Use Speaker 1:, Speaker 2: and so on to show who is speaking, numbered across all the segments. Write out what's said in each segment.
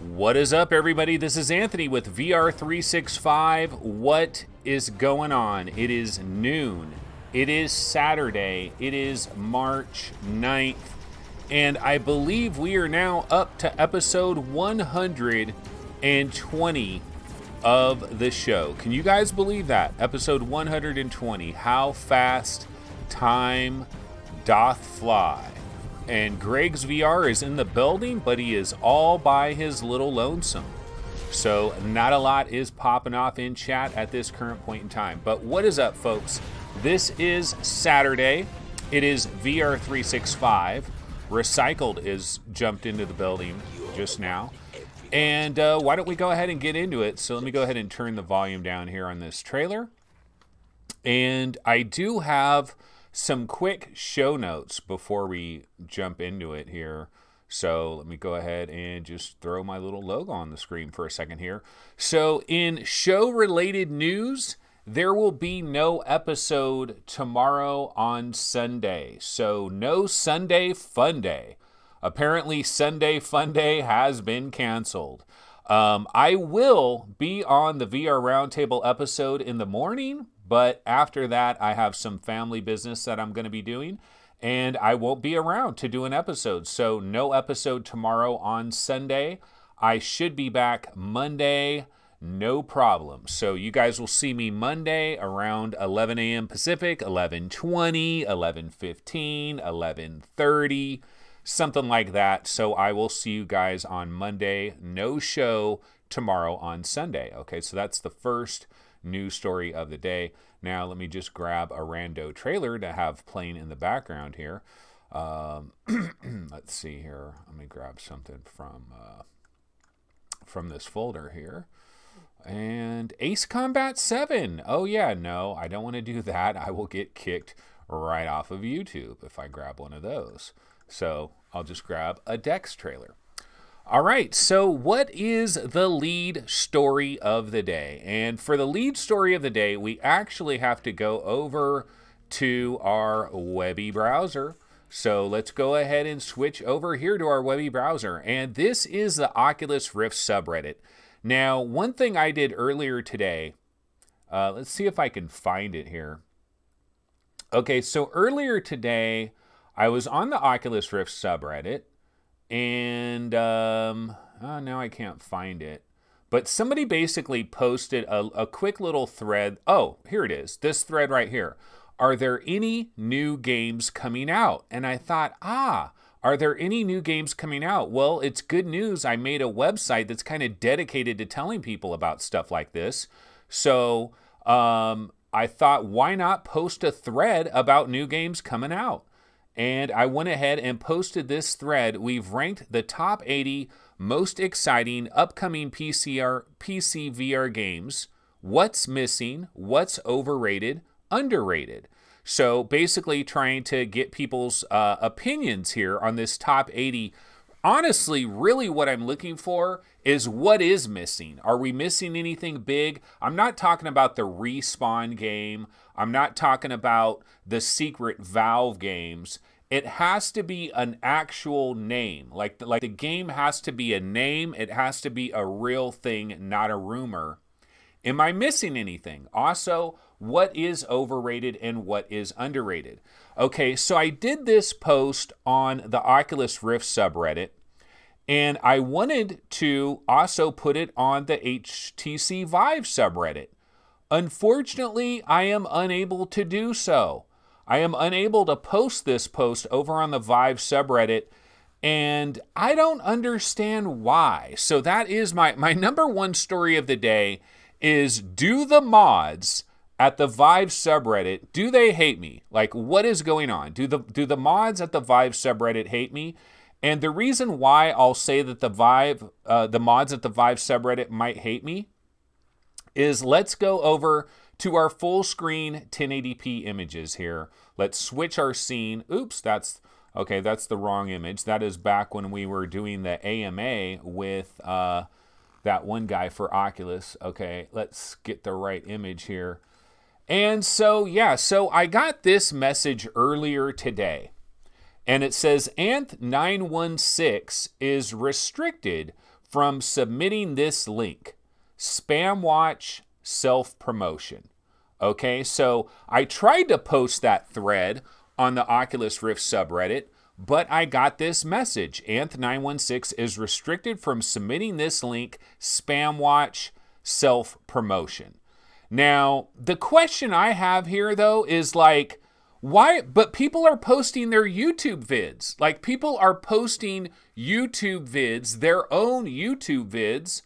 Speaker 1: What is up, everybody? This is Anthony with VR 365. What is going on? It is noon. It is Saturday. It is March 9th. And I believe we are now up to episode 120 of the show. Can you guys believe that? Episode 120. How fast time doth fly. And Greg's VR is in the building, but he is all by his little lonesome. So not a lot is popping off in chat at this current point in time. But what is up, folks? This is Saturday. It is VR 365. Recycled is jumped into the building just now. And why don't we go ahead and get into it? So let me go ahead and turn the volume down here on this trailer. And I do have some quick show notes before we jump into it here. So let me go ahead and just throw my little logo on the screen for a second here. So in show-related news, there will be no episode tomorrow on Sunday. So no Sunday Fun Day. Apparently Sunday Fun Day has been canceled. I will be on the VR Roundtable episode in the morning, but after that, I have some family business that I'm going to be doing, and I won't be around to do an episode. So no episode tomorrow on Sunday. I should be back Monday, no problem. So you guys will see me Monday around 11 a.m. Pacific, 11:20, 11:15, 11:30, something like that. So I will see you guys on Monday. No show tomorrow on Sunday. Okay, so that's the first news story of the day. Now let me just grab a rando trailer to have playing in the background here. Let's see here. Let me grab something from this folder here. And Ace Combat 7. Oh yeah, no, I don't want to do that. I will get kicked right off of YouTube if I grab one of those. So I'll just grab a Dex trailer. All right, so what is the lead story of the day? And for the lead story of the day, we actually have to go over to our webby browser. So let's go ahead and switch over here to our webby browser. And this is the Oculus Rift subreddit. Now, one thing I did earlier today, let's see if I can find it here. Okay, so earlier today, I was on the Oculus Rift subreddit. And now I can't find it. But somebody basically posted a quick little thread. Oh, here it is. This thread right here. Are there any new games coming out? And I thought, are there any new games coming out? Well, it's good news. I made a website that's kind of dedicated to telling people about stuff like this. So I thought, why not post a thread about new games coming out? And I went ahead and posted this thread. We've ranked the top 80 most exciting upcoming PC VR games. What's missing? What's overrated? Underrated? So basically trying to get people's opinions here on this top 80. Honestly, really what I'm looking for is what is missing. Are we missing anything big? I'm not talking about the Respawn game. I'm not talking about the secret Valve games. It has to be an actual name. Like the game has to be a name. It has to be a real thing, not a rumor. Am I missing anything? Also, what is overrated and what is underrated? Okay, so I did this post on the Oculus Rift subreddit, and I wanted to also put it on the HTC Vive subreddit. Unfortunately, I am unable to do so. I am unable to post this post over on the Vive subreddit, and I don't understand why. So that is my number one story of the day is, do the mods at the Vive subreddit, do they hate me? Like, what is going on? Do the mods at the Vive subreddit hate me? And the reason why I'll say that the mods at the Vive subreddit might hate me is, let's go over to our full screen 1080p images here. Let's switch our scene. Oops, that's the wrong image. That is back when we were doing the AMA with that one guy for Oculus. Okay, let's get the right image here. And so, yeah, so I got this message earlier today. And it says, Anth916 is restricted from submitting this link. Spam watch self-promotion. Okay, so I tried to post that thread on the Oculus Rift subreddit, but I got this message. Anth916 is restricted from submitting this link. Spam watch self-promotion. Now, the question I have here, though, is like, why? But people are posting their YouTube vids. Like, people are posting YouTube vids, their own YouTube vids,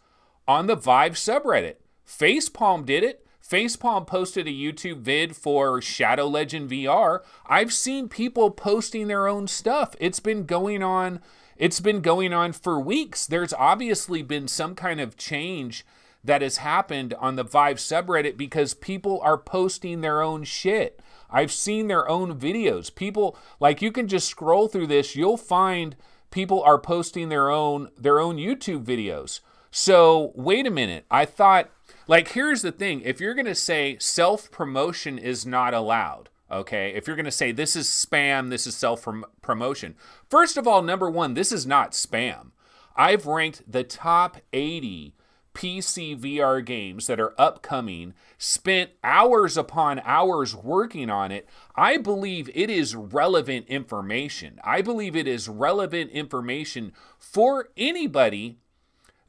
Speaker 1: on the Vive subreddit. Facepalm did it. Facepalm posted a YouTube vid for Shadow Legend VR. I've seen people posting their own stuff. It's been going on. It's been going on for weeks. There's obviously been some kind of change that has happened on the Vive subreddit because people are posting their own shit. I've seen their own videos. People, like, you can just scroll through this, you'll find people are posting their own YouTube videos. So, wait a minute. I thought, like, here's the thing. If you're going to say self-promotion is not allowed, okay? If you're going to say this is spam, this is self-promotion. First of all, number one, this is not spam. I've ranked the top 80 PC VR games that are upcoming, spent hours upon hours working on it. I believe it is relevant information. I believe it is relevant information for anybody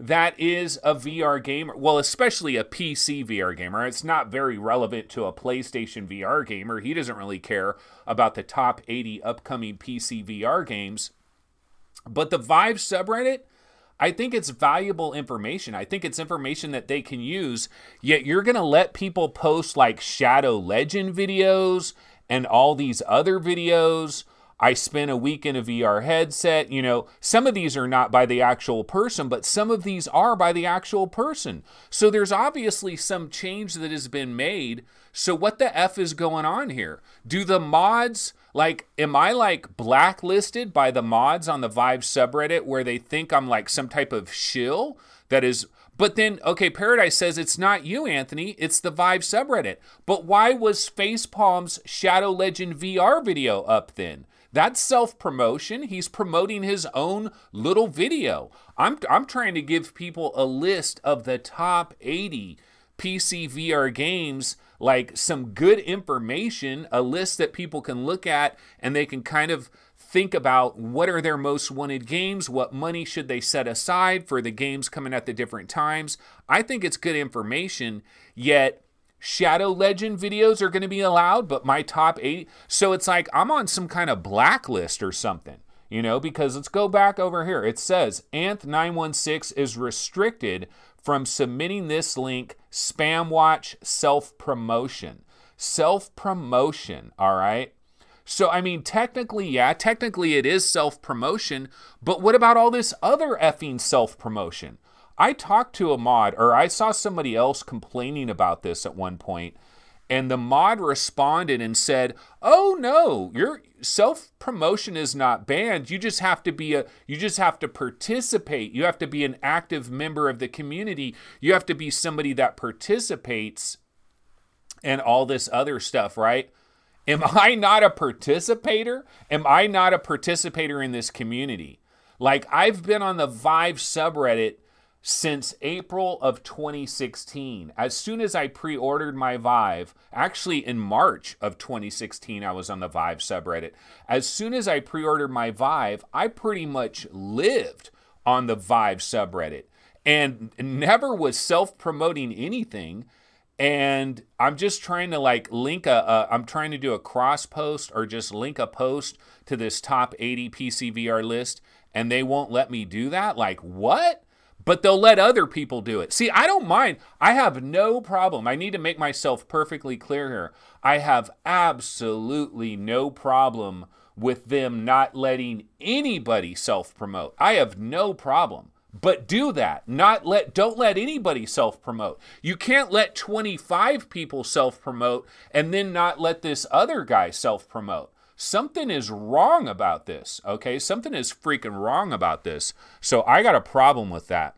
Speaker 1: that is a VR gamer. Well, especially a PC VR gamer. It's not very relevant to a PlayStation VR gamer. He doesn't really care about the top 80 upcoming PC VR games. But the Vive subreddit, I think it's valuable information. I think it's information that they can use, yet you're going to let people post like Shadow Legend videos and all these other videos. I spent a week in a VR headset. You know, some of these are not by the actual person, but some of these are by the actual person. So there's obviously some change that has been made. So what the F is going on here? Do the mods, like, am I like blacklisted by the mods on the Vive subreddit where they think I'm like some type of shill that is, but then, okay, Paradise says it's not you, Anthony, it's the Vive subreddit. But why was Facepalm's Shadow Legend VR video up then? That's self-promotion. He's promoting his own little video. I'm trying to give people a list of the top 80 PC VR games, like some good information, a list that people can look at and they can kind of think about what are their most wanted games, what money should they set aside for the games coming at the different times. I think it's good information, yet Shadow Legend videos are going to be allowed, but my top 80. So it's like I'm on some kind of blacklist or something, you know, because let's go back over here. It says Anth916 is restricted from submitting this link, spam watch self-promotion. Self-promotion, all right? So, I mean, technically, yeah, technically it is self-promotion, but what about all this other effing self-promotion? I talked to a mod, or I saw somebody else complaining about this at one point, and the mod responded and said, "Oh no, your self-promotion is not banned. You just have to participate. You have to be an active member of the community. You have to be somebody that participates and all this other stuff, right?" Am I not a participator? Am I not a participator in this community? Like, I've been on the Vive subreddit since April of 2016. As soon as I pre-ordered my Vive, actually in March of 2016, I was on the Vive subreddit. As soon as I pre-ordered my Vive, I pretty much lived on the Vive subreddit and never was self-promoting anything. And I'm just trying to like link I'm trying to do a cross post or just link a post to this top 80 PC VR list, and they won't let me do that. Like, what? But they'll let other people do it. See, I don't mind. I have no problem. I need to make myself perfectly clear here. I have absolutely no problem with them not letting anybody self-promote. I have no problem. But do that. Don't let anybody self-promote. You can't let 25 people self-promote and then not let this other guy self-promote. Something is wrong about this, okay? Something is freaking wrong about this. So I got a problem with that.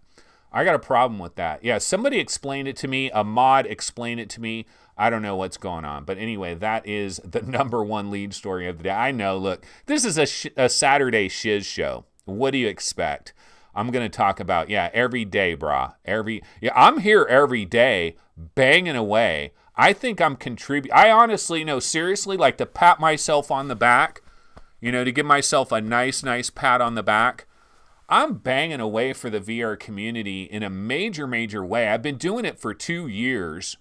Speaker 1: Yeah, somebody explained it to me. A mod explained it to me. I don't know what's going on. But anyway, that is the #1 lead story of the day. I know, look, this is a Saturday shiz show. What do you expect? I'm going to talk about, yeah, every day, brah. I'm here every day, banging away. I think I'm contributing. I honestly, no, seriously, like to pat myself on the back, you know, to give myself a nice pat on the back. I'm banging away for the VR community in a major way. I've been doing it for 2 years.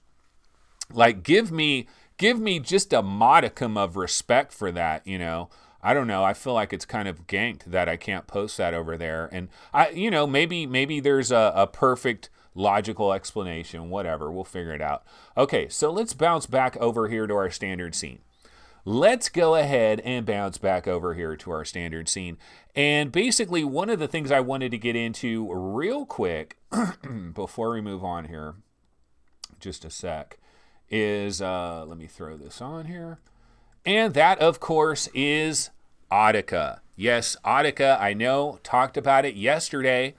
Speaker 1: Like, give me just a modicum of respect for that, you know. I don't know. I feel like it's kind of ganked that I can't post that over there. And you know, maybe there's a perfect logical explanation, whatever. We'll figure it out. Okay, so let's bounce back over here to our standard scene. Let's go ahead and bounce back over here to our standard scene. And basically, one of the things I wanted to get into real quick before we move on here, just a sec, is, let me throw this on here. And that, of course, is Audica. Yes, Audica, I know, talked about it yesterday.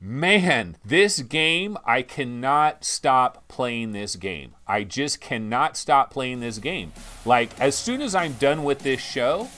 Speaker 1: Man, this game, I cannot stop playing this game. I just cannot stop playing this game. Like, as soon as I'm done with this show,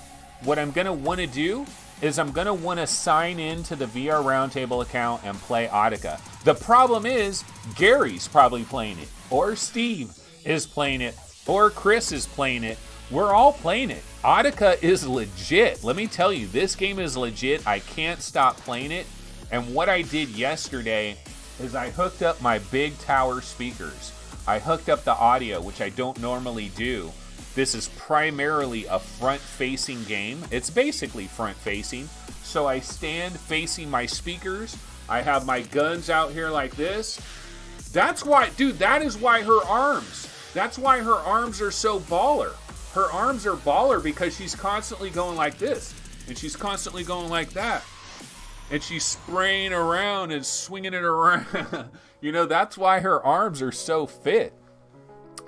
Speaker 1: what I'm going to want to do is I'm going to want to sign into the VR Roundtable account and play Audica. The problem is, Gary's probably playing it, or Steve is playing it, or Chris is playing it. We're all playing it. Audica is legit. Let me tell you, this game is legit. I can't stop playing it. And what I did yesterday is I hooked up my big tower speakers. I hooked up the audio, which I don't normally do. This is primarily a front-facing game. It's basically front-facing. So I stand facing my speakers. I have my guns out here like this. That's why, dude, that is why her arms. That's why her arms are so baller. Her arms are baller because she's constantly going like this. And she's constantly going like that. And she's spraying around and swinging it around. You know, that's why her arms are so fit.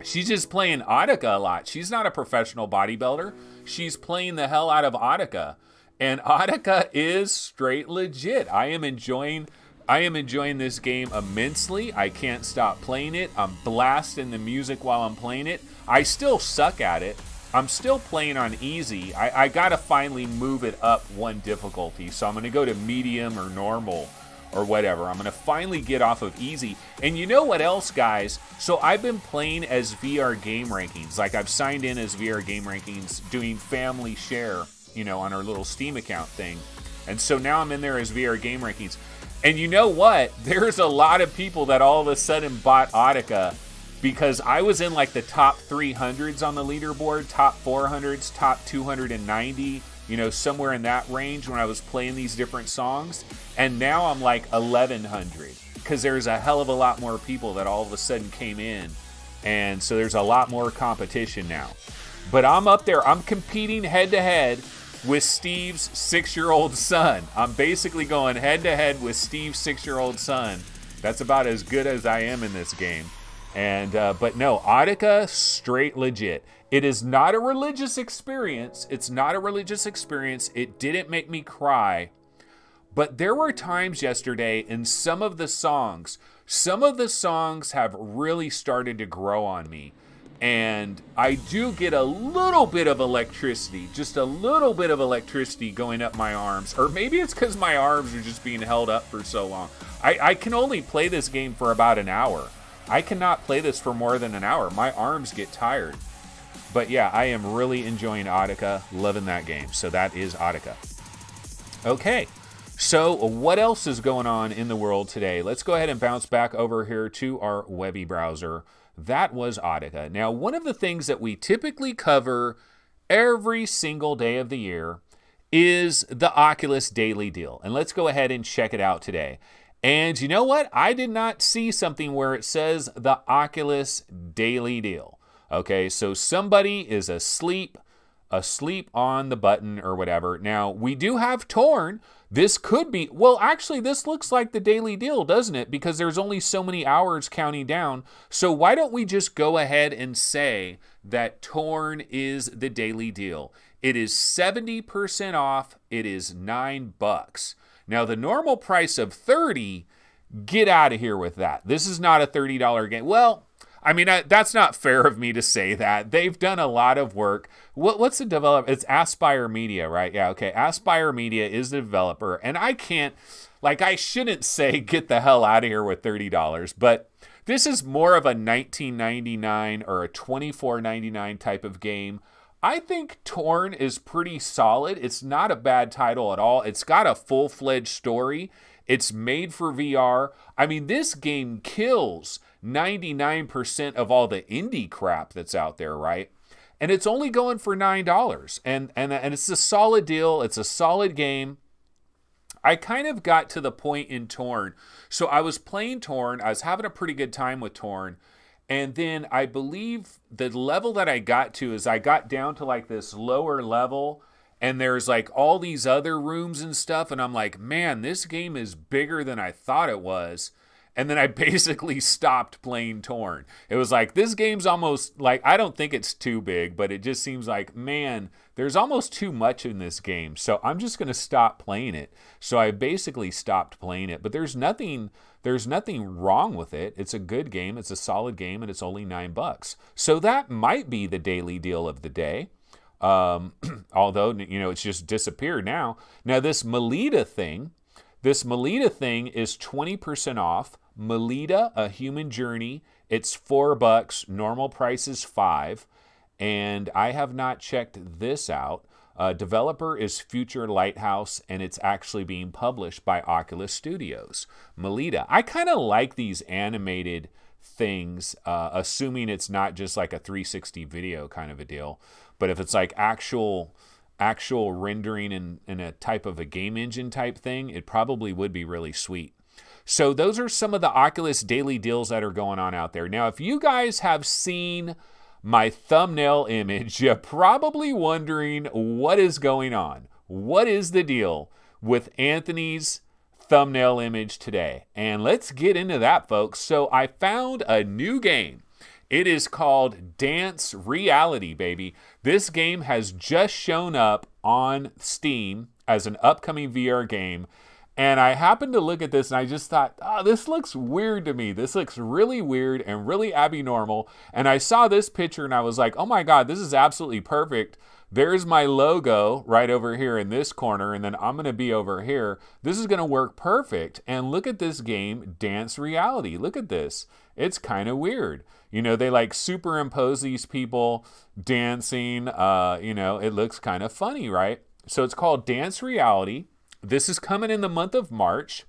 Speaker 1: She's just playing Audica a lot. She's not a professional bodybuilder. She's playing the hell out of Audica. And Audica is straight legit. I am enjoying this game immensely. I can't stop playing it. I'm blasting the music while I'm playing it. I still suck at it. I'm still playing on easy. I gotta finally move it up one difficulty. So I'm gonna go to medium or normal or whatever. I'm gonna finally get off of easy. And you know what else, guys? So I've been playing as VR Game Rankings. Like, I've signed in as VR Game Rankings, doing family share, you know, on our little Steam account thing. And so now I'm in there as VR Game Rankings. And you know what? There's a lot of people that all of a sudden bought Audica because I was in like the top 300s on the leaderboard, top 400s, top 290, you know, somewhere in that range when I was playing these different songs. And now I'm like 1100 because there's a hell of a lot more people that all of a sudden came in. And so there's a lot more competition now. But I'm up there. I'm competing head to head with Steve's 6-year-old son. I'm basically going head to head with Steve's 6-year-old son. That's about as good as I am in this game. And but no, Audica, straight legit. It is not a religious experience. It's not a religious experience. It didn't make me cry. But there were times yesterday in some of the songs have really started to grow on me. And I do get a little bit of electricity, just a little bit of electricity going up my arms. Or maybe it's because my arms are just being held up for so long. I can only play this game for about an hour. I cannot play this for more than an hour. My arms get tired. But yeah, I am really enjoying Audica, loving that game. So that is Audica. Okay, so what else is going on in the world today? Let's go ahead and bounce back over here to our Webby browser. That was Audica. Now, one of the things that we typically cover every single day of the year is the Oculus Daily Deal. And let's go ahead and check it out today. And you know what? I did not see something where it says the Oculus Daily Deal. Okay, so somebody is asleep on the button or whatever. Now, we do have Torn. This could be, well, actually, this looks like the Daily Deal, doesn't it? Because there's only so many hours counting down. So why don't we just go ahead and say that Torn is the Daily Deal? It is 70% off. It is $9. Now, the normal price of $30, get out of here with that. This is not a $30 game. Well, I mean, that's not fair of me to say that. They've done a lot of work. What's the developer? It's Aspire Media, right? Yeah, okay. Aspire Media is the developer. And I can't, like, I shouldn't say get the hell out of here with $30, but this is more of a $19.99 or a $24.99 type of game. I think Torn is pretty solid. It's not a bad title at all. It's got a full-fledged story. It's made for VR. I mean, this game kills 99% of all the indie crap that's out there, right? And it's only going for $9. And it's a solid deal. It's a solid game. I kind of got to the point in Torn. So I was playing Torn. I was having a pretty good time with Torn. And then I believe the level that I got to is I got down to like this lower level. And there's like all these other rooms and stuff. And I'm like, man, this game is bigger than I thought it was. And then I basically stopped playing Torn. It was like, this game's almost like, I don't think it's too big, but it just seems like, man, there's almost too much in this game. So I'm just going to stop playing it. So I basically stopped playing it, but there's nothing wrong with it. It's a good game. It's a solid game, and it's only $9. So that might be the daily deal of the day. Although, you know, it's just disappeared now. Now this Melita thing is 20% off. Melita, A Human Journey. It's $4. Normal price is $5. And I have not checked this out. Developer is Future Lighthouse, and it's actually being published by Oculus Studios. Melita. I kind of like these animated things, assuming it's not just like a 360 video kind of a deal. But if it's like actual rendering in a type of a game engine type thing, it probably would be really sweet. So those are some of the Oculus daily deals that are going on out there. Now, if you guys have seen my thumbnail image, you're probably wondering what is going on. What is the deal with Anthony's thumbnail image today? And let's get into that, folks. So I found a new game. It is called Dance Reality, baby. This game has just shown up on Steam as an upcoming VR game. And I happened to look at this and I just thought, oh, this looks weird to me. This looks really weird and really abnormal. And I saw this picture and I was like, oh my God, this is absolutely perfect. There's my logo right over here in this corner, and then I'm going to be over here. This is going to work perfect. And look at this game, Dance Reality. Look at this. It's kind of weird. You know, they like superimpose these people dancing. You know, it looks kind of funny, right? So it's called Dance Reality. This is coming in the month of March.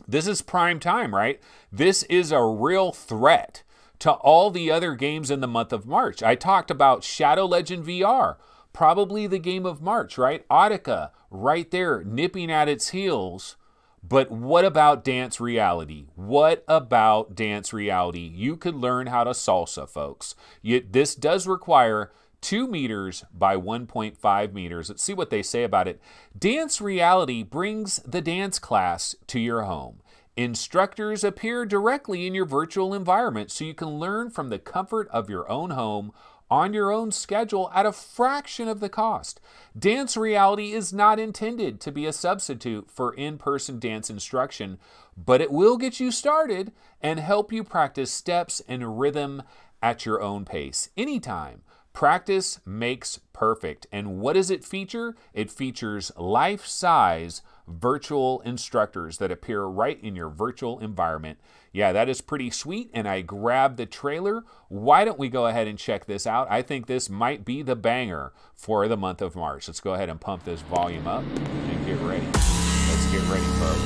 Speaker 1: This is prime time, right? This is a real threat to all the other games in the month of March. I talked about Shadow Legend VR, probably the game of March, right? Audica, right there, nipping at its heels. But what about Dance Reality? What about Dance Reality? You could learn how to salsa, folks. This does require 2 meters by 1.5 meters. Let's see what they say about it. Dance Reality brings the dance class to your home. Instructors appear directly in your virtual environment so you can learn from the comfort of your own home on your own schedule at a fraction of the cost. Dance Reality is not intended to be a substitute for in-person dance instruction, but it will get you started and help you practice steps and rhythm at your own pace anytime. Practice makes perfect. And what does it feature? It features life-size virtual instructors that appear right in your virtual environment. Yeah, that is pretty sweet, and I grabbed the trailer. Why don't we go ahead and check this out? I think this might be the banger for the month of March. Let's go ahead and pump this volume up and get ready. Let's get ready, folks.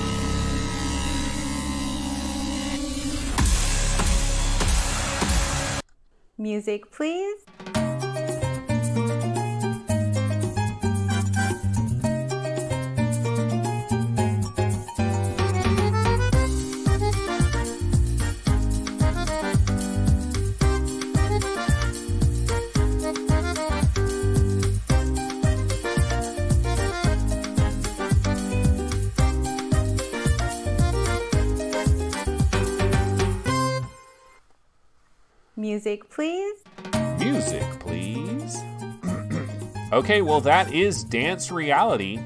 Speaker 2: Music, please. Music, please.
Speaker 1: Music, please. Okay, well, that is Dance Reality.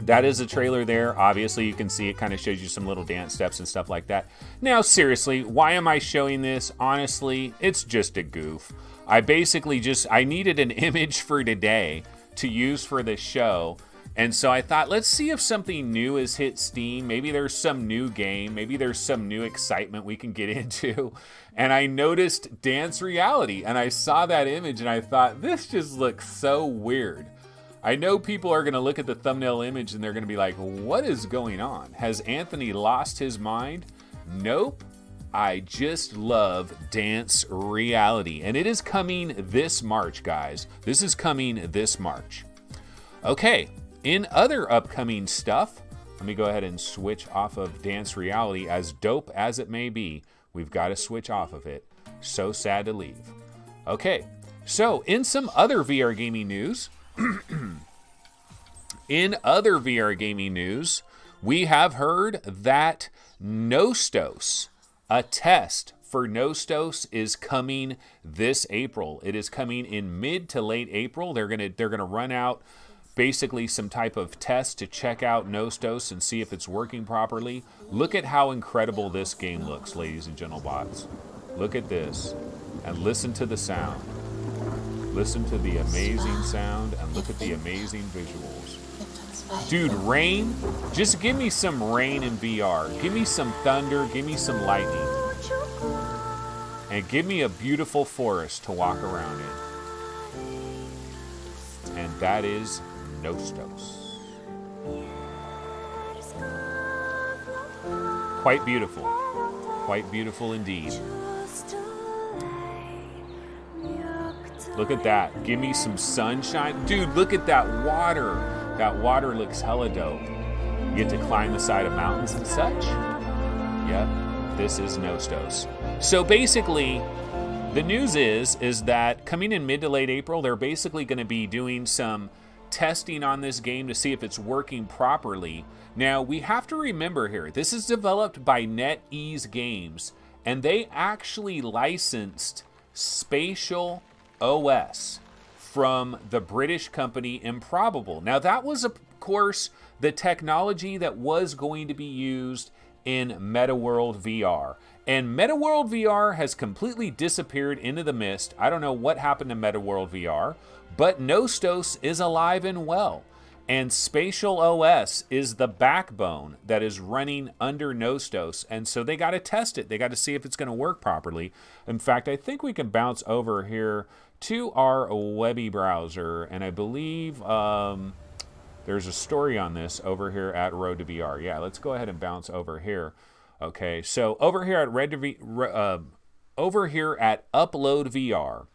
Speaker 1: that is a trailer there. Obviously, you can see it kind of shows you some little dance steps and stuff like that. Now, seriously, why am I showing this? Honestly, it's just a goof. I basically I needed an image for today to use for this show. And so I thought, let's see if something new has hit Steam. Maybe there's some new game. Maybe there's some new excitement we can get into. And I noticed Dance Reality, and I saw that image, and I thought, this just looks so weird. I know people are going to look at the thumbnail image, and they're going to be like, what is going on? Has Anthony lost his mind? Nope. I just love Dance Reality. And it is coming this March, guys. This is coming this March. Okay. In other upcoming stuff, let me go ahead and switch off of Dance Reality. As dope as it may be, we've got to switch off of it. So sad to leave. Okay, so in some other VR gaming news, we have heard that Nostos, a test for Nostos, is coming this April. It is coming in mid to late April. They're gonna run out basically some type of test to check out Nostos and see if it's working properly. Look at how incredible this game looks, ladies and gentlemen. Look at this and listen to the sound. Listen to the amazing sound and look at the amazing visuals. Dude, rain, just give me some rain in VR. Give me some thunder, give me some lightning. And give me a beautiful forest to walk around in. And that is Nostos. Quite beautiful. Quite beautiful indeed. Look at that. Give me some sunshine. Dude, look at that water. That water looks hella dope. You get to climb the side of mountains and such. Yep, this is Nostos. So basically, the news is that coming in mid to late April, they're basically going to be doing some testing on this game to see if it's working properly. Now, we have to remember here, this is developed by NetEase Games, and they actually licensed Spatial OS from the British company Improbable. Now, that was, of course, the technology that was going to be used in MetaWorld VR. And MetaWorld VR has completely disappeared into the mist. I don't know what happened to MetaWorld VR, but Nostos is alive and well. And Spatial OS is the backbone that is running under Nostos. And so they got to test it. They got to see if it's going to work properly. In fact, I think we can bounce over here to our webby browser. And I believe there's a story on this over here at Road to VR. Yeah, let's go ahead and bounce over here. Okay, so over here at Upload VR,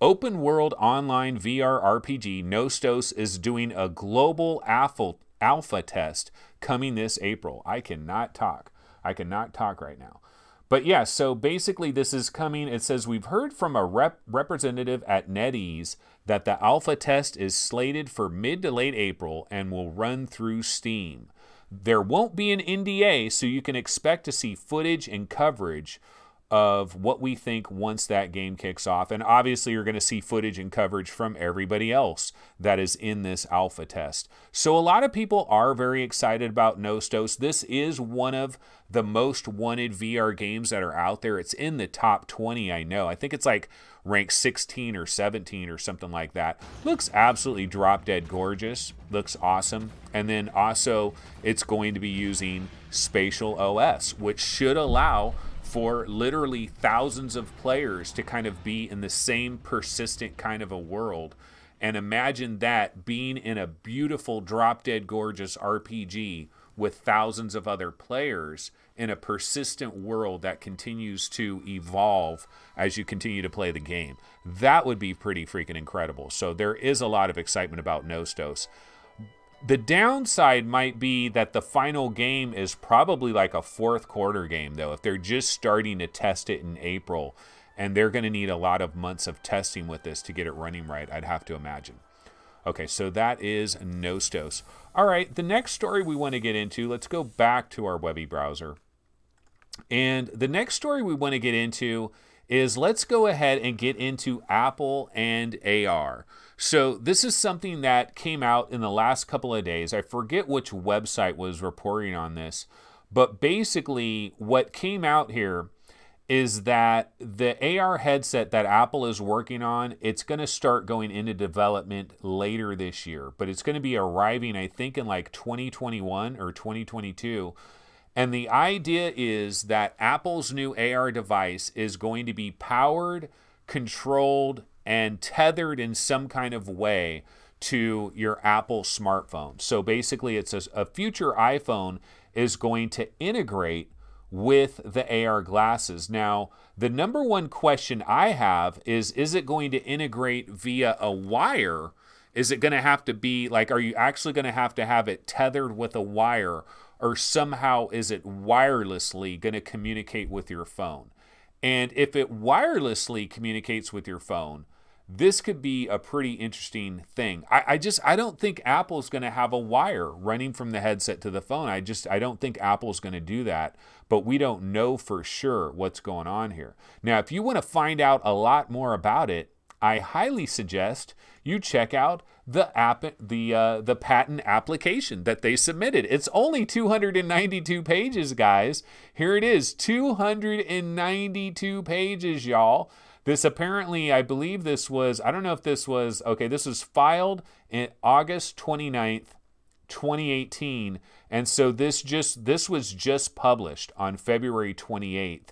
Speaker 1: open world online VR RPG, Nostos is doing a global alpha test coming this April. I cannot talk right now. But yeah, so basically this is coming. It says, we've heard from a representative at NetEase that the alpha test is slated for mid to late April and will run through Steam. There won't be an NDA, so you can expect to see footage and coverage of what we think once that game kicks off. And obviously you're going to see footage and coverage from everybody else that is in this alpha test. So a lot of people are very excited about Nostos. This is one of the most wanted VR games that are out there. It's in the top 20, I know. I think it's like ranked 16 or 17 or something like that. Looks absolutely drop dead gorgeous. Looks awesome. And then also it's going to be using Spatial OS, which should allow for literally thousands of players to kind of be in the same persistent kind of a world. And imagine that being in a beautiful, drop-dead gorgeous RPG with thousands of other players in a persistent world that continues to evolve as you continue to play the game. That would be pretty freaking incredible. So there is a lot of excitement about Nostos. The downside might be that the final game is probably like a fourth quarter game, though. If they're just starting to test it in April, and they're going to need a lot of months of testing with this to get it running right, I'd have to imagine. Okay, so that is Nostos. All right, the next story we want to get into, let's go back to our webby browser. And the next story we want to get into is let's go ahead and get into Apple and AR. So this is something that came out in the last couple of days. I forget which website was reporting on this, but basically what came out here is that the AR headset that Apple is working on, it's going to start going into development later this year, but it's going to be arriving, I think, in like 2021 or 2022. And the idea is that Apple's new AR device is going to be powered, controlled, and tethered in some kind of way to your Apple smartphone. So basically, it's a future iPhone is going to integrate with the AR glasses. Now, the number one question I have is it going to integrate via a wire? Is it going to have to be like, are you actually going to have it tethered with a wire, or somehow is it wirelessly going to communicate with your phone? And if it wirelessly communicates with your phone, this could be a pretty interesting thing. I don't think Apple's going to have a wire running from the headset to the phone. I don't think Apple's going to do that, but we don't know for sure what's going on here. Now, if you want to find out a lot more about it, I highly suggest you check out the patent application that they submitted. It's only 292 pages, guys. Here it is, 292 pages, y'all. This apparently, I believe this was, I don't know if this was, okay, this was filed in August 29th, 2018. And so this was just published on February 28th.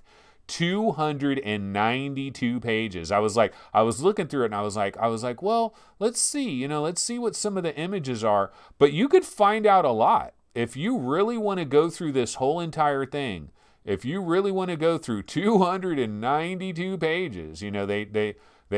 Speaker 1: 292 pages. I was looking through it and I was like, well, let's see what some of the images are. But you could find out a lot. If you really want to go through this whole entire thing, if you really want to go through 292 pages, they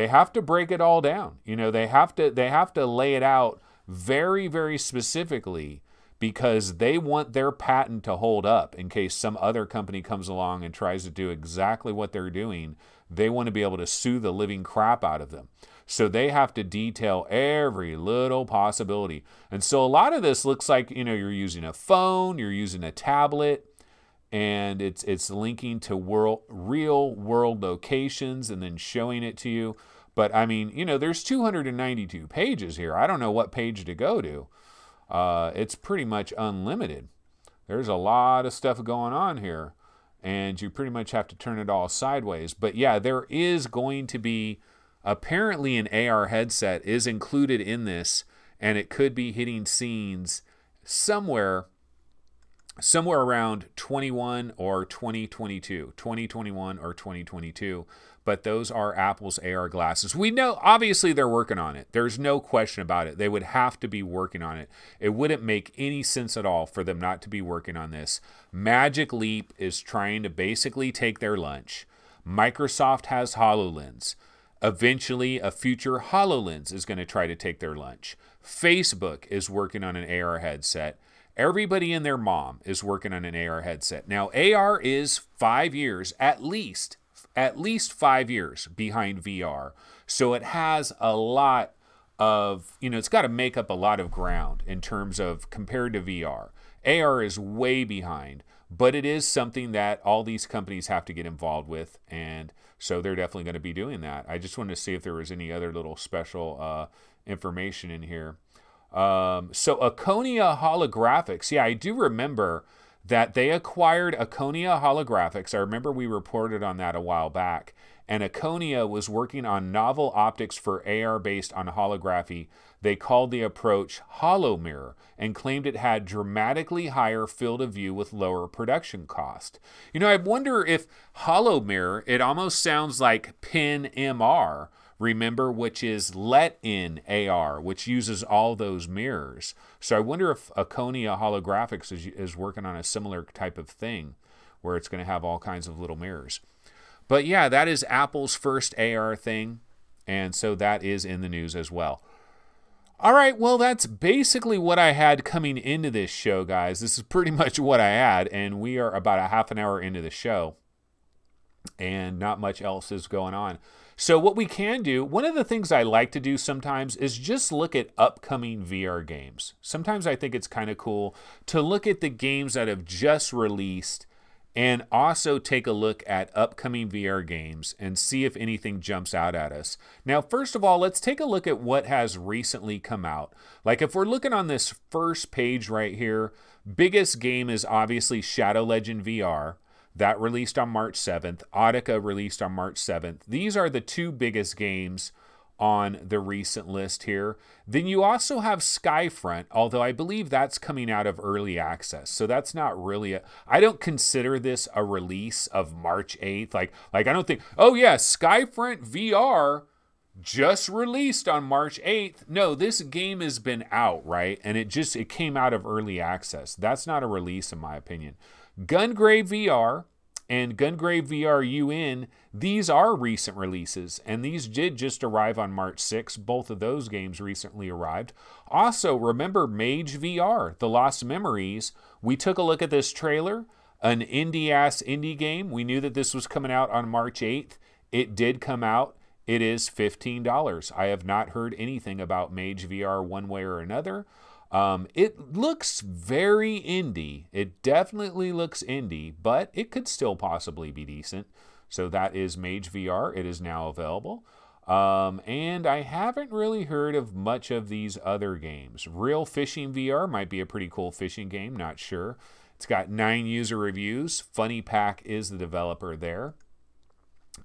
Speaker 1: have to break it all down. They have to lay it out very, very specifically, because they want their patent to hold up in case some other company comes along and tries to do exactly what they're doing. They want to be able to sue the living crap out of them. So they have to detail every little possibility. And so a lot of this looks like, you're using a phone, you're using a tablet, and it's linking to real world locations and then showing it to you. But I mean, there's 292 pages here. I don't know what page to go to. It's pretty much unlimited. There's a lot of stuff going on here, and you pretty much have to turn it all sideways. But yeah, there is going to be, apparently an AR headset is included in this, and it could be hitting scenes somewhere around 2021 or 2022. But those are Apple's AR glasses. We know, obviously, they're working on it. There's no question about it. They would have to be working on it. It wouldn't make any sense at all for them not to be working on this. Magic Leap is trying to basically take their lunch. Microsoft has HoloLens. Eventually, a future HoloLens is going to try to take their lunch. Facebook is working on an AR headset. Everybody and their mom is working on an AR headset. Now, AR is 5 years, at least 5 years behind VR. So it has a lot of, it's got to make up a lot of ground in terms of compared to VR. AR is way behind, but it is something that all these companies have to get involved with. And so they're definitely going to be doing that. I just wanted to see if there was any other little special information in here. So Audica Holographics. Yeah, I do remember that they acquired Audica Holographics. I remember we reported on that a while back. And Audica was working on novel optics for AR based on holography. They called the approach HoloMirror and claimed it had dramatically higher field of view with lower production cost. I wonder if HoloMirror, it almost sounds like PinMR, remember, which is let-in AR, which uses all those mirrors. So I wonder if Audica Holographics is working on a similar type of thing where it's going to have all kinds of little mirrors. But yeah, that is Apple's first AR thing, and so that is in the news as well. All right, well, that's basically what I had coming into this show, guys. This is pretty much what I had, and we are about a half an hour into the show, and not much else is going on. So what we can do, one of the things I like to do sometimes is just look at upcoming VR games. Sometimes I think it's kind of cool to look at the games that have just released and also take a look at upcoming VR games and see if anything jumps out at us. Now, first of all, let's take a look at what has recently come out. Like if we're looking on this first page right here, biggest game is obviously Shadow Legend VR. That released on March 7th. Audica released on March 7th. These are the two biggest games on the recent list here. Then you also have Skyfront, although I believe that's coming out of early access. So that's not really I don't consider this a release of March 8th. Like I don't think, oh yeah, Skyfront VR just released on March 8th. No, this game has been out, right? And it came out of early access. That's not a release in my opinion. Gungrave VR and Gungrave VR UN, these are recent releases, and these did just arrive on March 6th. Both of those games recently arrived. Also, remember Mage VR, The Lost Memories. We took a look at this trailer, an indie-ass indie game. We knew that this was coming out on March 8th. It did come out. It is $15. I have not heard anything about Mage VR one way or another. It looks very indie. It definitely looks indie, but it could still possibly be decent. So that is Mage VR. It is now available. And I haven't really heard of much of these other games. Real Fishing VR might be a pretty cool fishing game. Not sure. It's got 9 user reviews. Funny Pack is the developer there.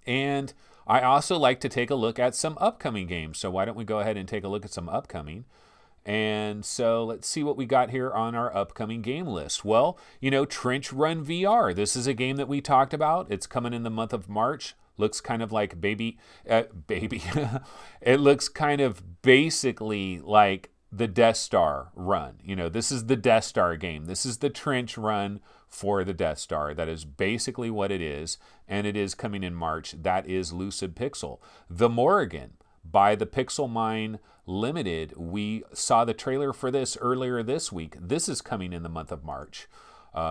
Speaker 1: And I also like to take a look at some upcoming games. So why don't we go ahead and take a look at some upcoming? And so let's see what we got here on our upcoming game list. Well, Trench Run VR. This is a game that we talked about. It's coming in the month of March. Looks kind of like baby. It looks kind of basically like the Death Star run. This is the Death Star game. This is the trench run for the Death Star. That is basically what it is. And it is coming in March. That is Lucid Pixel. The Morrigan by the Pixel Mine Limited. We saw the trailer for this earlier this week. This is coming in the month of March.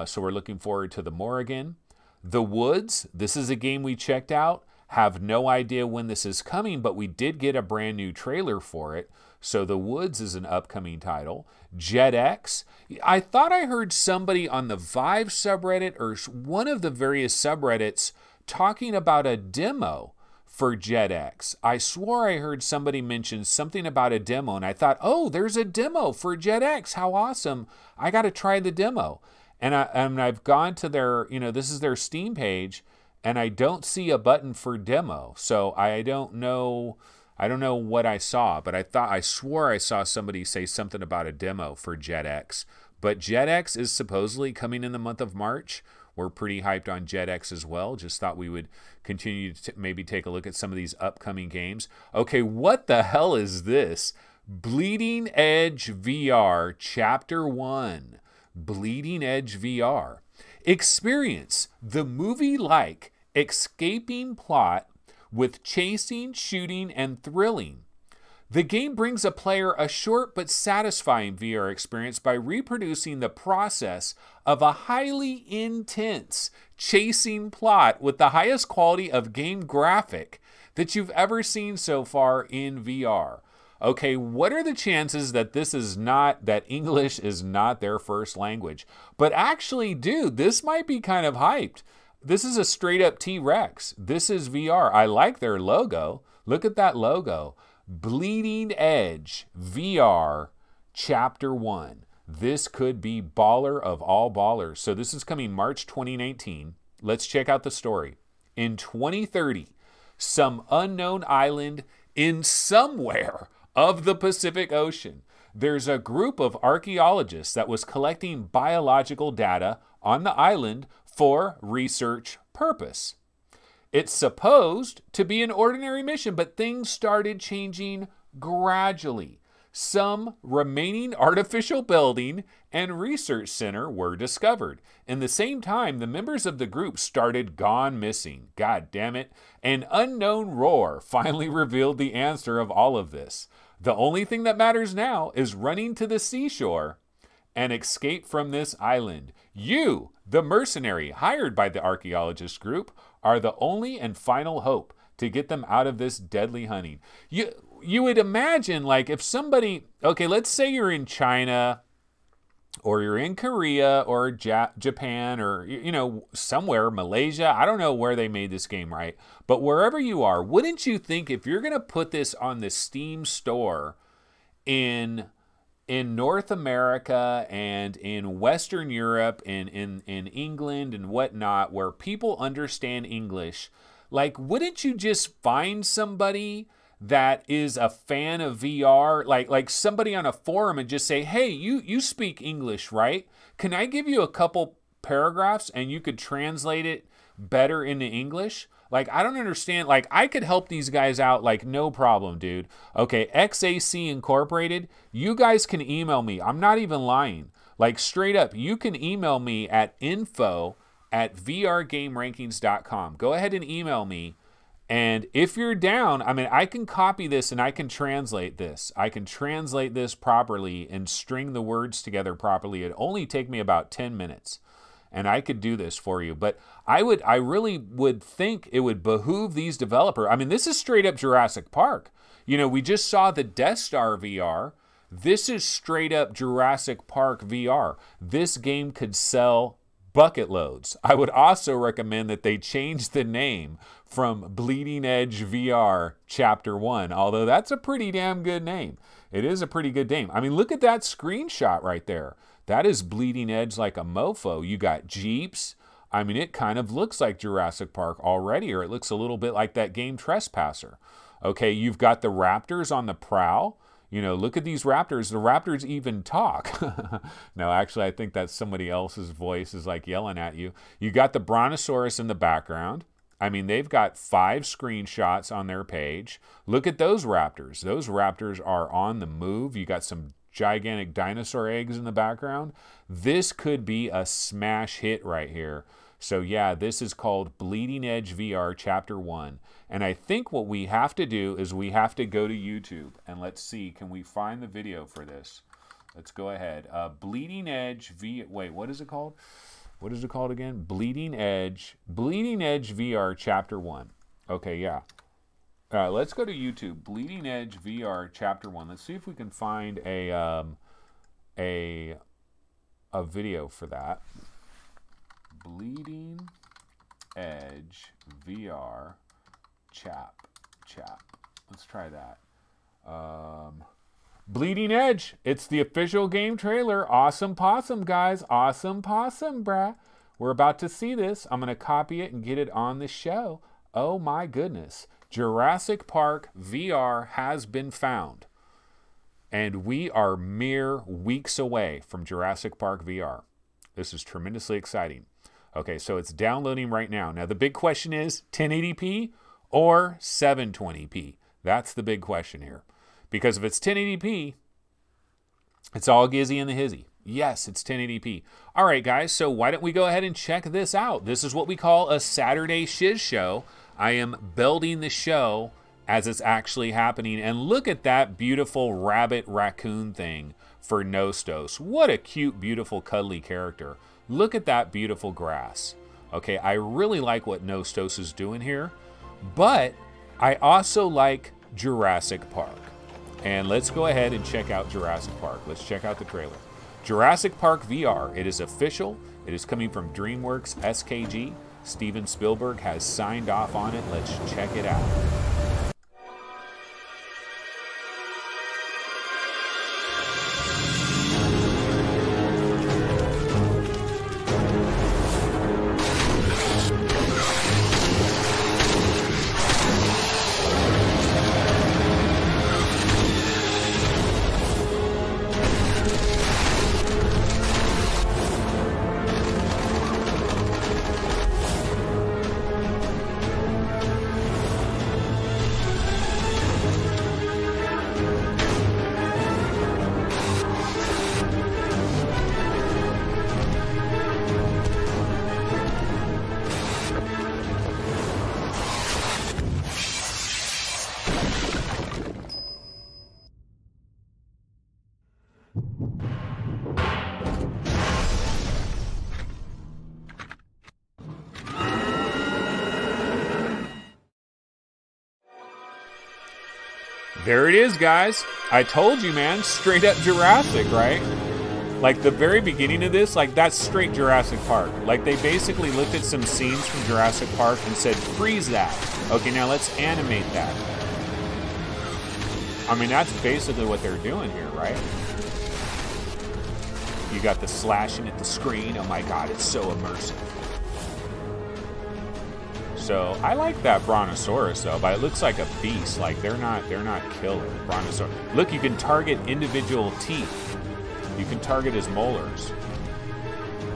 Speaker 1: So we're looking forward to the Morrigan. The Woods. This is a game we checked out. Have no idea when this is coming, but we did get a brand new trailer for it. So The Woods is an upcoming title. JetX. I thought I heard somebody on the Vive subreddit or one of the various subreddits talking about a demo for JetX. I swore I heard somebody mention something about a demo, and I thought, oh, there's a demo for JetX. How awesome. I got to try the demo. And I've gone to their, this is their Steam page, and I don't see a button for demo. So I don't know what I saw, but I swore I saw somebody say something about a demo for JetX. But JetX is supposedly coming in the month of March. We're pretty hyped on JetX as well. Just thought we would continue to maybe take a look at some of these upcoming games. Okay, what the hell is this? Bleeding Edge VR Chapter 1. Bleeding Edge VR. Experience the movie-like escaping plot with chasing, shooting, and thrilling. The game brings a player a short but satisfying VR experience by reproducing the process of a highly intense chasing plot with the highest quality of game graphic that you've ever seen so far in VR. Okay, what are the chances that that English is not their first language? But actually, dude, this might be kind of hyped. This is a straight up T-Rex. This is VR. I like their logo. Look at that logo. Bleeding Edge VR Chapter 1. This could be baller of all ballers. So this is coming March 2019. Let's check out the story. In 2030, some unknown island in somewhere of the Pacific Ocean, there's a group of archaeologists that was collecting biological data on the island for research purpose. It's supposed to be an ordinary mission, but things started changing gradually. Some remaining artificial building and research center were discovered. In the same time, the members of the group started gone missing. God damn it. An unknown roar finally revealed the answer of all of this. The only thing that matters now is running to the seashore and escape from this island. You, the mercenary hired by the archaeologist group, are the only and final hope to get them out of this deadly hunting. You would imagine, like, if somebody, okay, let's say you're in China or you're in Korea or Japan or, you know, somewhere, Malaysia, I don't know where they made this game, right? But wherever you are, wouldn't you think if you're going to put this on the Steam store in North America and in Western Europe and in England and whatnot, where people understand English, like, wouldn't you just find somebody that is a fan of VR, like somebody on a forum, and just say, hey, you speak English, right? Can I give you a couple paragraphs and you could translate it better into English? Like, I don't understand. Like, I could help these guys out, like, no problem, dude. Okay, XAC Incorporated, you guys can email me. I'm not even lying. Like, straight up, you can email me at info@vrgamerankings.com. Go ahead and email me. And if you're down, I mean, I can copy this and I can translate this. I can translate this properly and string the words together properly. It'd only take me about 10 minutes. And I could do this for you. But I really would think it would behoove these developers. I mean, this is straight up Jurassic Park. You know, we just saw the Death Star VR. This is straight up Jurassic Park VR. This game could sell bucket loads. I would also recommend that they change the name from Bleeding Edge VR Chapter 1, although that's a pretty damn good name. It is a pretty good name. I mean, look at that screenshot right there. That is bleeding edge like a mofo. You got Jeeps. I mean, it kind of looks like Jurassic Park already, or it looks a little bit like that game Trespasser. Okay, you've got the raptors on the prow. You know, look at these raptors. The raptors even talk. No, actually, I think that's somebody else's voice is like yelling at you. You got the brontosaurus in the background. I mean, they've got 5 screenshots on their page. Look at those raptors. Those raptors are on the move. You got some gigantic dinosaur eggs in the background. This could be a smash hit right here. So yeah, this is called Bleeding Edge VR Chapter 1. And I think what we have to do is we have to go to YouTube and let's see, can we find the video for this? Let's go ahead. Bleeding Edge wait, what is it called? What is it called again? Bleeding Edge VR Chapter 1. Okay, yeah. Let's go to YouTube. Bleeding Edge VR Chapter 1. Let's see if we can find a video for that. Bleeding Edge VR chap. Let's try that. Bleeding Edge. It's the official game trailer. Awesome possum, guys. Awesome possum, brah. We're about to see this. I'm going to copy it and get it on the show. Oh my goodness. Jurassic Park VR has been found. And we are mere weeks away from Jurassic Park VR. This is tremendously exciting. Okay, so it's downloading right now. Now, the big question is 1080p or 720p? That's the big question here. Because if it's 1080p, it's all gizzy in the hizzy. Yes, it's 1080p. All right, guys, so why don't we go ahead and check this out? This is what we call a Saturday shiz show. I am building the show as it's actually happening. And look at that beautiful rabbit raccoon thing for Nostos. What a cute, beautiful, cuddly character. Look at that beautiful grass. Okay, I really like what Nostos is doing here, but I also like Jurassic Park. And let's go ahead and check out Jurassic Park. Let's check out the trailer. Jurassic Park VR, it is official. It is coming from DreamWorks SKG. Steven Spielberg has signed off on it. Let's check it out. There it is, guys. I told you, man. Straight up Jurassic, right? Like the very beginning of this, like that's straight Jurassic Park. Like they basically looked at some scenes from Jurassic Park and said, freeze that. Okay, now let's animate that. I mean, that's basically what they're doing here, right? You got the slashing at the screen. Oh my God, it's so immersive. So I like that Brontosaurus though, but it looks like a beast. Like they're not killer. Brontosaurus. Look, you can target individual teeth. You can target his molars.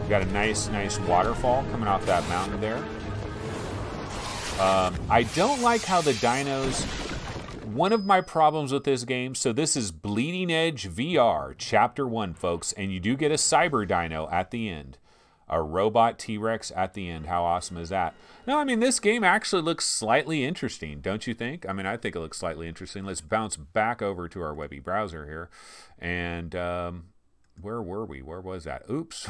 Speaker 1: You got a nice waterfall coming off that mountain there. I don't like how the dinos. One of my problems with this game, so this is Bleeding Edge VR Chapter 1, folks, and you do get a cyber dino at the end. A robot T-Rex at the end. How awesome is that? No, I mean, this game actually looks slightly interesting, don't you think? I mean, I think it looks slightly interesting. Let's bounce back over to our webby browser here. And where were we? Where was that? Oops.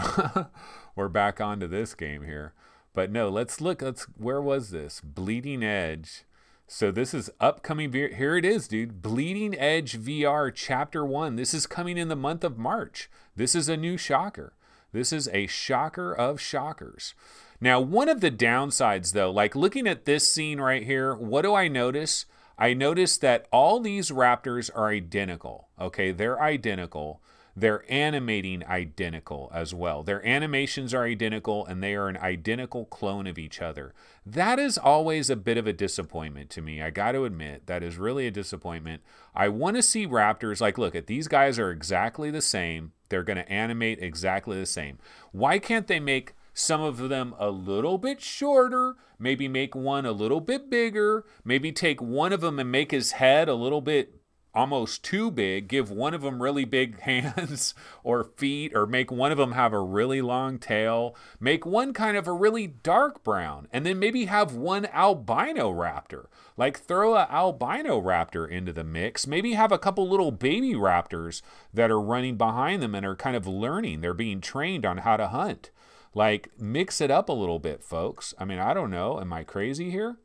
Speaker 1: We're back onto this game here. But no, let's look. Where was this? Bleeding Edge. So this is upcoming. Here it is, dude. Bleeding Edge VR Chapter 1. This is coming in the month of March. This is a new shocker. This is a shocker of shockers. Now, one of the downsides, though, like looking at this scene right here, what do I notice? I notice that all these raptors are identical. Okay, they're identical. They're animating identical as well. Their animations are identical, and they are an identical clone of each other. That is always a bit of a disappointment to me. I got to admit, that is really a disappointment. I want to see raptors, like, look, these guys are exactly the same. They're going to animate exactly the same. Why can't they make some of them a little bit shorter, maybe make one a little bit bigger, maybe take one of them and make his head a little bit almost too big, give one of them really big hands or feet, or make one of them have a really long tail, make one kind of a really dark brown, and then maybe have one albino raptor. Like throw an albino raptor into the mix, maybe have a couple little baby raptors that are running behind them and are kind of learning. They're being trained on how to hunt. Like mix it up a little bit, folks. I mean, I don't know. Am I crazy here?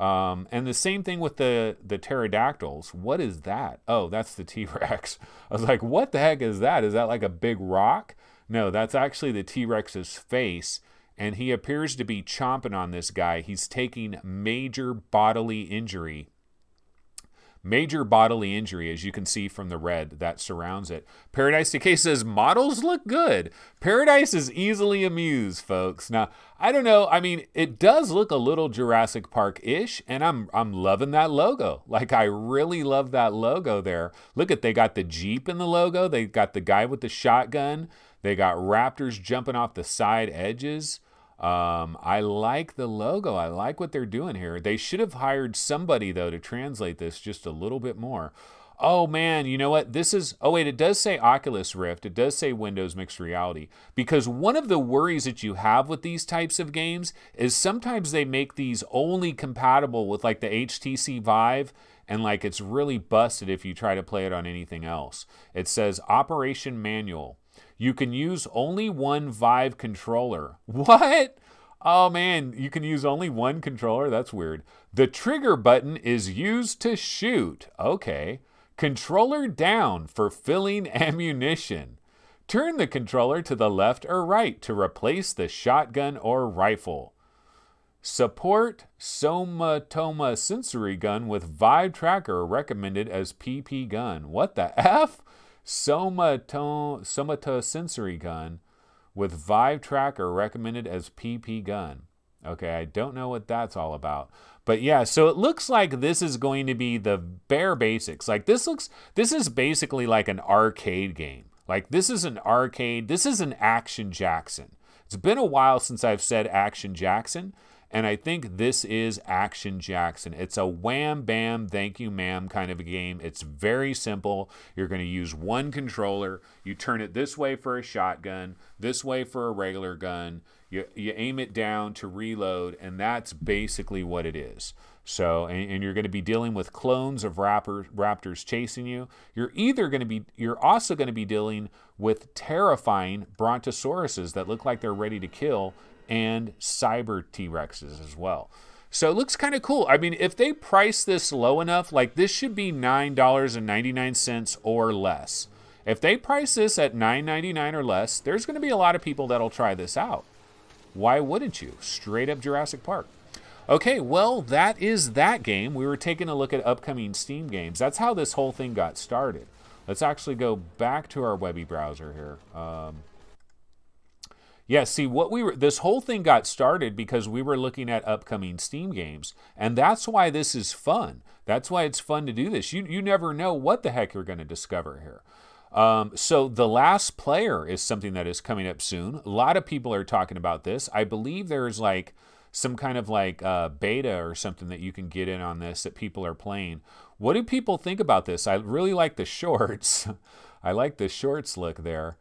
Speaker 1: And the same thing with the pterodactyls. What is that? Oh, that's the T-Rex. I was like, what the heck is that? Is that like a big rock? No, that's actually the T-Rex's face, and he appears to be chomping on this guy. He's taking major bodily injury. Major bodily injury, as you can see from the red that surrounds it. Paradise Decay says, models look good. Paradise is easily amused, folks. Now, I don't know. I mean, it does look a little Jurassic Park-ish, and I'm loving that logo. Like, I really love that logo there. Look at, they got the Jeep in the logo. They got the guy with the shotgun. They got raptors jumping off the side edges. I like the logo. I like what they're doing here. They should have hired somebody, though, to translate this just a little bit more. Oh, man, you know what? This is... Oh, wait, it does say Oculus Rift. It does say Windows Mixed Reality. Because one of the worries that you have with these types of games is sometimes they make these only compatible with, like, the HTC Vive, and, like, it's really busted if you try to play it on anything else. It says Operation Manual. You can use only one Vive controller. What? Oh man, you can use only one controller? That's weird. The trigger button is used to shoot. Okay. Controller down for filling ammunition. Turn the controller to the left or right to replace the shotgun or rifle. Support Somatoma sensory gun with Vive tracker recommended as PP gun. What the F? Somata sensory gun with Vive tracker recommended as PP gun. Okay, I don't know what that's all about. But yeah, so it looks like this is going to be the bare basics. Like this is basically like an arcade game. Like this is an arcade, this is an Action Jackson. It's been a while since I've said Action Jackson, and I think this is Action Jackson. It's a wham, bam, thank you, ma'am kind of a game. It's very simple. You're going to use one controller. You turn it this way for a shotgun, this way for a regular gun. You aim it down to reload, and that's basically what it is. So, and you're going to be dealing with clones of raptors chasing you. You're also going to be dealing with terrifying brontosauruses that look like they're ready to kill, and cyber T-Rexes as well. So it looks kind of cool. I mean, if they price this low enough, like this should be $9.99 or less. If they price this at $9.99 or less, there's going to be a lot of people that'll try this out. Why wouldn't you? Straight up Jurassic Park. Okay, well, that is that game. We were taking a look at upcoming Steam games. That's how this whole thing got started. Let's actually go back to our Webby browser here. Yeah, see, this whole thing got started because we were looking at upcoming Steam games, and that's why this is fun. That's why it's fun to do this. You never know what the heck you're going to discover here. So The Last Player is something that is coming up soon. A lot of people are talking about this. I believe there's like some kind of like beta or something that you can get in on this that people are playing. What do people think about this? I really like the shorts. I like the shorts look there.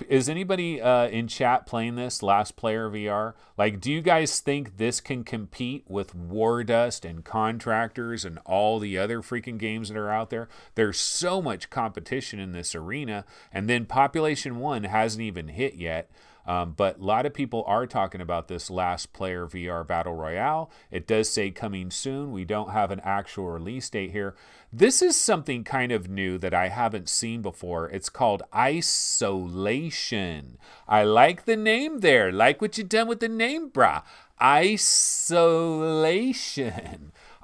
Speaker 1: Is anybody in chat playing this Last Player VR? Like, do you guys think this can compete with War Dust and Contractors and all the other freaking games that are out there? There's so much competition in this arena, and then Population 1 hasn't even hit yet. But a lot of people are talking about this Last Player VR Battle Royale. It does say coming soon. We don't have an actual release date here. This is something kind of new that I haven't seen before. It's called Isolation. I like the name there. Like what you done with the name, brah. Isolation.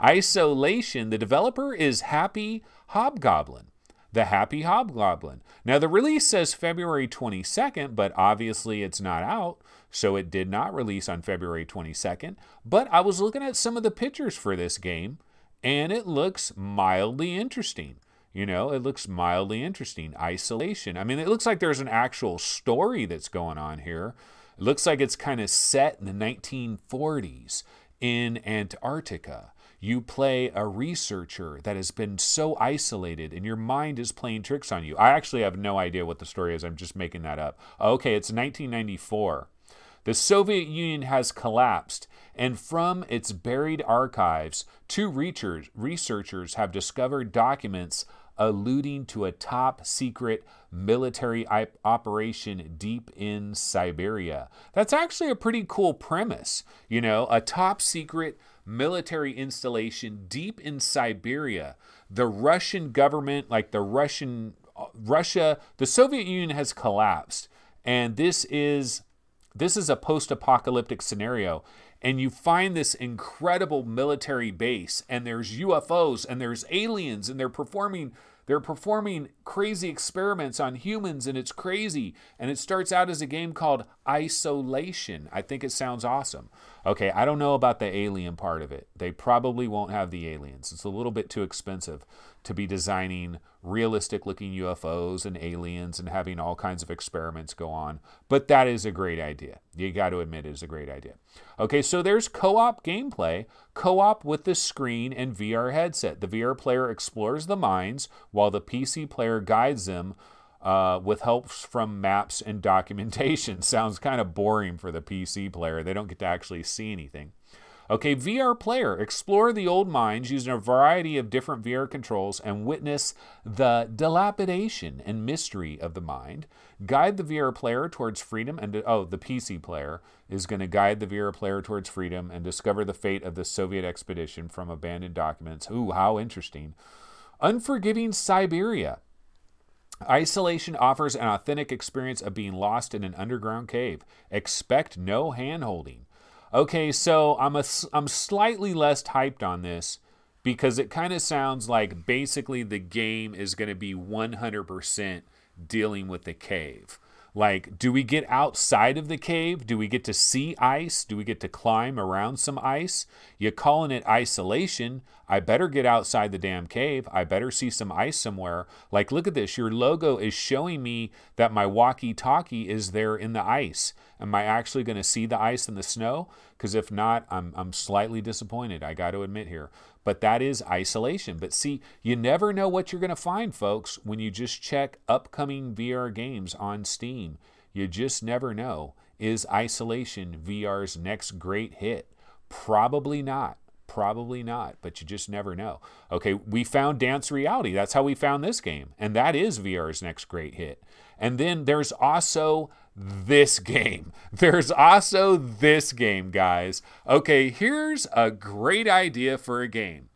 Speaker 1: Isolation. The developer is Happy Hobgoblin. The Happy Hobgoblin. Now, the release says February 22nd, but obviously it's not out, so it did not release on February 22nd. But I was looking at some of the pictures for this game, and it looks mildly interesting. You know, it looks mildly interesting. Isolation. I mean, it looks like there's an actual story that's going on here. It looks like it's kind of set in the 1940s in Antarctica. You play a researcher that has been so isolated and your mind is playing tricks on you. I actually have no idea what the story is. I'm just making that up. Okay, it's 1994. The Soviet Union has collapsed, and from its buried archives, two researchers have discovered documents alluding to a top-secret military operation deep in Siberia. That's actually a pretty cool premise. You know, a top-secret military installation deep in Siberia. The Russian government, like Russia, the Soviet Union has collapsed, and this is a post-apocalyptic scenario, and you find this incredible military base, and there's UFOs, and there's aliens, and they're performing crazy experiments on humans, and it's crazy. And it starts out as a game called Isolation. I think it sounds awesome. Okay, I don't know about the alien part of it. They probably won't have the aliens. It's a little bit too expensive to be designing realistic-looking UFOs and aliens and having all kinds of experiments go on. But that is a great idea. You got to admit it is a great idea. Okay, so there's co-op gameplay. Co-op with the screen and VR headset. The VR player explores the mines while the PC player guides them with help from maps and documentation. Sounds kind of boring for the PC player. They don't get to actually see anything. Okay, VR player, explore the old mines using a variety of different VR controls and witness the dilapidation and mystery of the mind. Guide the VR player towards freedom and, the PC player is going to guide the VR player towards freedom and discover the fate of the Soviet expedition from abandoned documents. Ooh, how interesting. Unforgiving Siberia. Isolation offers an authentic experience of being lost in an underground cave. Expect no hand-holding. Okay, so I'm slightly less hyped on this because it kind of sounds like basically the game is going to be 100% dealing with the cave. Like, do we get outside of the cave? Do we get to see ice? Do we get to climb around some ice? You're calling it isolation. I better get outside the damn cave. I better see some ice somewhere. Like, look at this. Your logo is showing me that my walkie-talkie is there in the ice. Am I actually going to see the ice and the snow? Because if not, I'm slightly disappointed. I got to admit here. But that is isolation. But see, you never know what you're going to find, folks, when you just check upcoming VR games on Steam. You just never know. Is Isolation VR's next great hit? Probably not. Probably not, but you just never know. Okay, we found Dance Reality. That's how we found this game. And that is VR's next great hit. And then there's also this game. There's also this game, guys. Okay, here's a great idea for a game.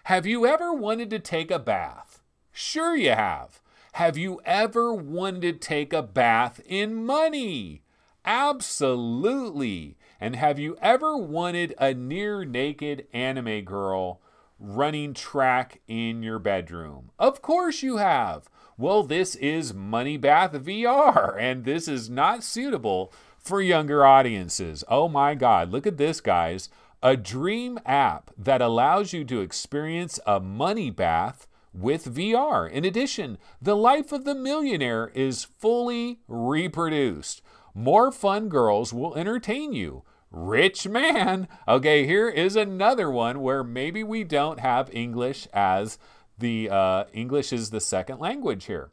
Speaker 1: Have you ever wanted to take a bath? Sure you have. Have you ever wanted to take a bath in money? Absolutely. And have you ever wanted a near naked anime girl running track in your bedroom? Of course you have. Well, this is Money Bath VR, and this is not suitable for younger audiences. Oh my God, look at this, guys. A dream app that allows you to experience a money bath with VR. In addition, the life of the millionaire is fully reproduced. More fun girls will entertain you. Rich man. Okay, here is another one where maybe we don't have English as the English is the second language here.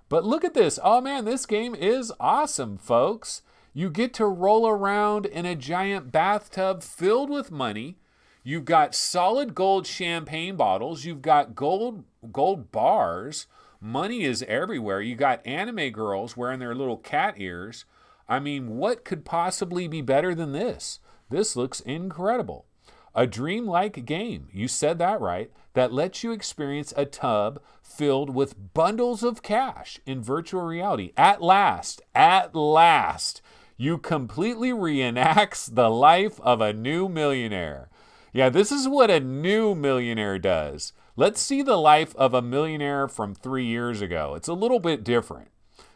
Speaker 1: But look at this. Oh man, this game is awesome, folks. You get to roll around in a giant bathtub filled with money. You've got solid gold champagne bottles. You've got gold bars. Money is everywhere. You got anime girls wearing their little cat ears. I mean, what could possibly be better than this? This looks incredible. A dreamlike game, you said that right, that lets you experience a tub filled with bundles of cash in virtual reality. At last, you completely reenacts the life of a new millionaire. Yeah, this is what a new millionaire does. Let's see the life of a millionaire from 3 years ago. It's a little bit different.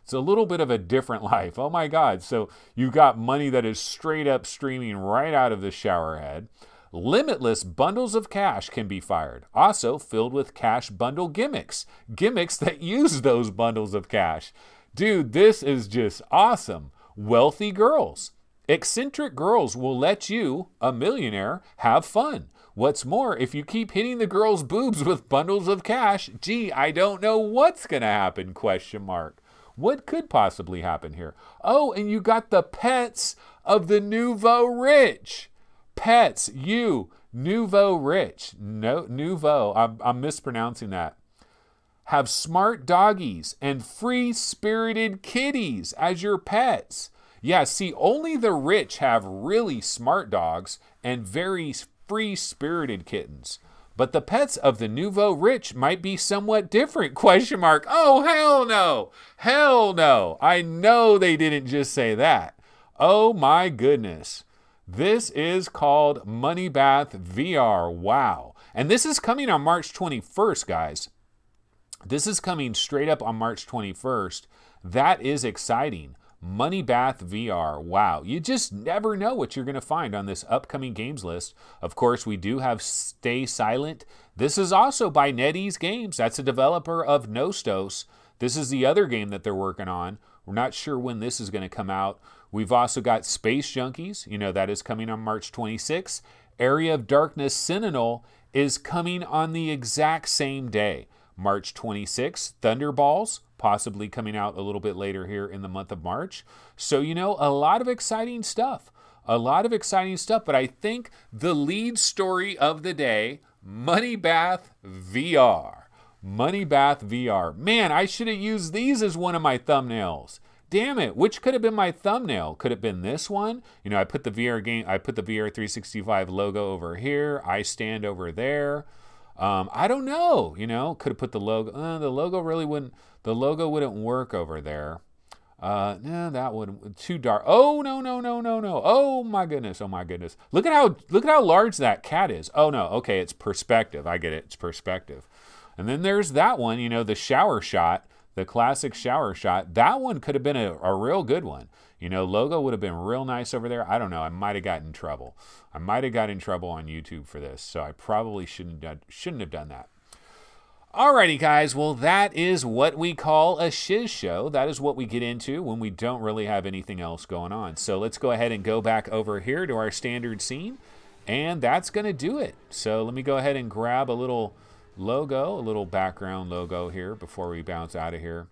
Speaker 1: It's a little bit of a different life. Oh my God. So you've got money that is straight up streaming right out of the shower head. Limitless bundles of cash can be fired. Also filled with cash bundle gimmicks. Gimmicks that use those bundles of cash. Dude, this is just awesome. Wealthy girls. Eccentric girls will let you, a millionaire, have fun. What's more, if you keep hitting the girls' boobs with bundles of cash, gee, I don't know what's going to happen, question mark. What could possibly happen here? Oh, and you got the pets of the nouveau rich. Pets, you, nouveau rich. No, nouveau, I'm mispronouncing that. Have smart doggies and free-spirited kitties as your pets. Yeah, see, only the rich have really smart dogs and very free-spirited kittens. But the pets of the nouveau rich might be somewhat different, question mark. Oh, hell no. Hell no. I know they didn't just say that. Oh my goodness. This is called Money Bath VR. Wow. And this is coming on March 21st, guys. This is coming straight up on March 21st. That is exciting. Money Bath VR. Wow. You just never know what you're going to find on this upcoming games list. Of course, we do have Stay Silent. This is also by NetEase Games. That's a developer of Nostos. This is the other game that they're working on. We're not sure when this is going to come out. We've also got Space Junkies. You know, that is coming on March 26th. Area of Darkness Sentinel is coming on the exact same day. March 26th. Thunderballs, possibly coming out a little bit later here in the month of March. So, you know, a lot of exciting stuff. A lot of exciting stuff. But I think the lead story of the day, Money Bath VR. Money Bath VR. Man, I should have used these as one of my thumbnails. Damn it, which could have been my thumbnail? Could have been this one? You know, I put the VR 365 logo over here. I stand over there. I don't know, you know, could have put the logo. The logo wouldn't work over there. No, that would too dark. Oh no. Oh my goodness. Look at how large that cat is. Oh no, okay, it's perspective. I get it. It's perspective. And then there's that one, you know, the shower shot, the classic shower shot. That one could have been a real good one. You know, logo would have been real nice over there. I don't know. I might have gotten in trouble. I might have got in trouble on YouTube for this. So I probably shouldn't have done that. Alrighty, guys. Well, that is what we call a shiz show. That is what we get into when we don't really have anything else going on. So let's go ahead and go back over here to our standard scene. And that's going to do it. So let me go ahead and grab a little logo, a little background logo here before we bounce out of here.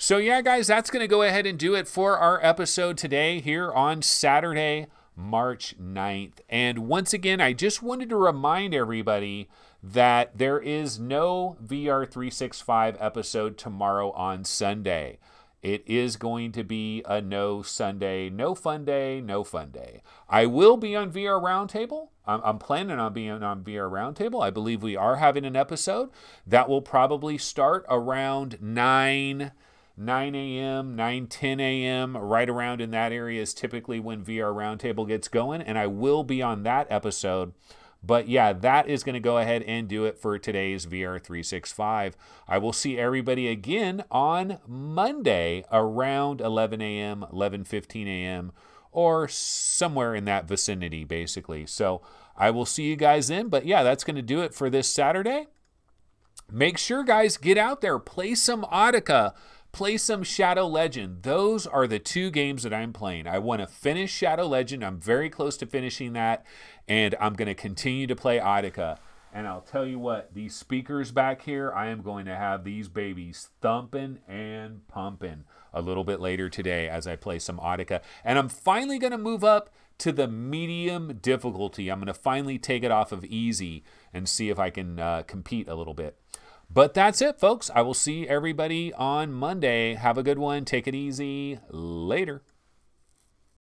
Speaker 1: So yeah, guys, that's going to go ahead and do it for our episode today here on Saturday, March 9th. And once again, I just wanted to remind everybody that there is no VR 365 episode tomorrow on Sunday. it is going to be a no Sunday, no fun day, no fun day. I will be on VR Roundtable. I'm planning on being on VR Roundtable. I believe we are having an episode that will probably start around 9 a.m., 10 a.m., right around in that area is typically when VR Roundtable gets going, and I will be on that episode. But yeah, that is going to go ahead and do it for today's VR 365. I will see everybody again on Monday around 11 a.m., 11:15 a.m., or somewhere in that vicinity, basically. So I will see you guys then. But yeah, that's going to do it for this Saturday. Make sure, guys, get out there, play some Audica, play some Shadow Legend. Those are the two games that I'm playing. I want to finish Shadow Legend. I'm very close to finishing that, and I'm going to continue to play Audica. And I'll tell you what, these speakers back here, I am going to have these babies thumping and pumping a little bit later today as I play some Audica. And I'm finally going to move up to the medium difficulty. I'm going to finally take it off of easy and see if I can compete a little bit. But that's it, folks. I will see everybody on Monday. Have a good one. Take it easy. Later.